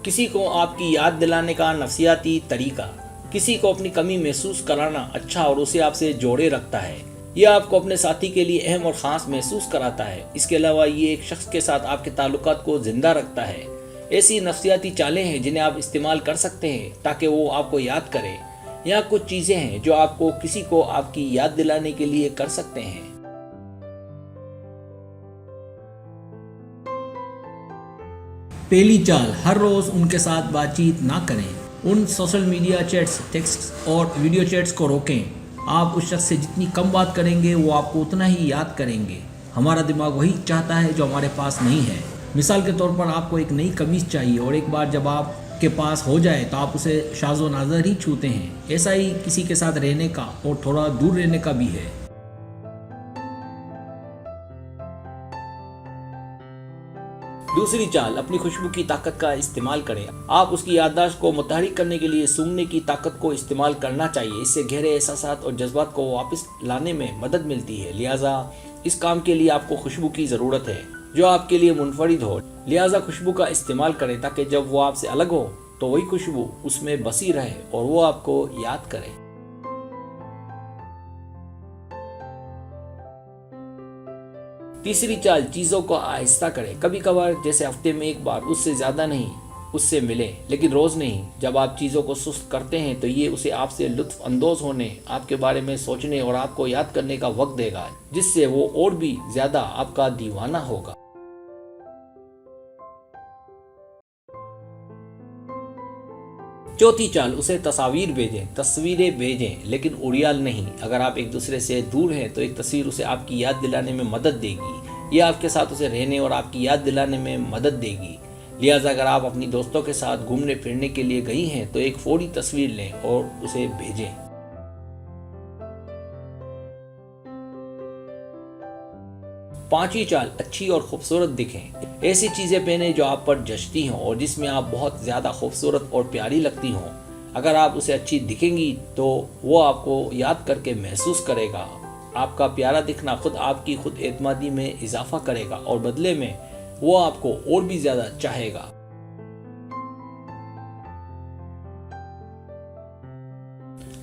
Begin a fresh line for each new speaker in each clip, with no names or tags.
किसी को आपकी याद दिलाने का नफसियाती तरीका। किसी को अपनी कमी महसूस कराना अच्छा और उसे आपसे जोड़े रखता है। यह आपको अपने साथी के लिए अहम और ख़ास महसूस कराता है। इसके अलावा ये एक शख्स के साथ आपके ताल्लुकात को ज़िंदा रखता है। ऐसी नफसियाती चालें हैं जिन्हें आप इस्तेमाल कर सकते हैं ताकि वो आपको याद करे। यहाँ कुछ चीज़ें हैं जो आपको किसी को आपकी याद दिलाने के लिए कर सकते हैं। पहली चाल, हर रोज़ उनके साथ बातचीत ना करें। उन सोशल मीडिया चैट्स, टेक्स्ट और वीडियो चैट्स को रोकें। आप उस शख्स से जितनी कम बात करेंगे वो आपको उतना ही याद करेंगे। हमारा दिमाग वही चाहता है जो हमारे पास नहीं है। मिसाल के तौर पर आपको एक नई कमीज़ चाहिए और एक बार जब आपके पास हो जाए तो आप उसे शाज़ो नाज़र ही छूते हैं। ऐसा ही किसी के साथ रहने का और थोड़ा दूर रहने का भी है। दूसरी चाल, अपनी खुशबू की ताकत का इस्तेमाल करें। आप उसकी याददाश्त को मुतहरिक करने के लिए सूंघने की ताकत को इस्तेमाल करना चाहिए। इससे गहरे एहसासात और जज्बात को वापस लाने में मदद मिलती है। लिहाजा इस काम के लिए आपको खुशबू की ज़रूरत है जो आपके लिए मुनफरिद हो। लिहाजा खुशबू का इस्तेमाल करें ताकि जब वो आपसे अलग हो तो वही खुशबू उसमें बसी रहे और वो आपको याद करे। तीसरी चाल, चीज़ों को आहिस्ता करें। कभी कभार, जैसे हफ्ते में एक बार, उससे ज़्यादा नहीं, उससे मिलें, लेकिन रोज़ नहीं। जब आप चीज़ों को सुस्त करते हैं तो ये उसे आपसे लुत्फ़ अंदोज़ होने, आपके बारे में सोचने और आपको याद करने का वक्त देगा, जिससे वो और भी ज़्यादा आपका दीवाना होगा। चौथी चाल, उसे तस्वीरें भेजें लेकिन उड़ियाल नहीं। अगर आप एक दूसरे से दूर हैं तो एक तस्वीर उसे आपकी याद दिलाने में मदद देगी। यह आपके साथ उसे रहने और आपकी याद दिलाने में मदद देगी। लिहाजा अगर आप अपनी दोस्तों के साथ घूमने फिरने के लिए गई हैं तो एक फौरी तस्वीर लें और उसे भेजें। पांचवी चाल, अच्छी और खूबसूरत दिखें। ऐसी चीज़ें पहने जो आप पर जचती हों और जिसमें आप बहुत ज़्यादा खूबसूरत और प्यारी लगती हों। अगर आप उसे अच्छी दिखेंगी तो वो आपको याद करके महसूस करेगा। आपका प्यारा दिखना खुद आपकी खुद एतमादी में इजाफा करेगा और बदले में वो आपको और भी ज़्यादा चाहेगा।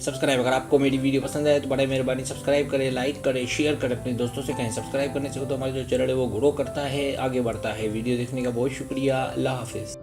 सब्सक्राइब, अगर आपको मेरी वीडियो पसंद आए तो बड़े मेहरबानी सब्सक्राइब करें, लाइक करें, शेयर करें, अपने दोस्तों से कहें। सब्सक्राइब करने से तो हमारा जो चैनल है वो ग्रो करता है, आगे बढ़ता है। वीडियो देखने का बहुत शुक्रिया। अल्लाह हाफिज़।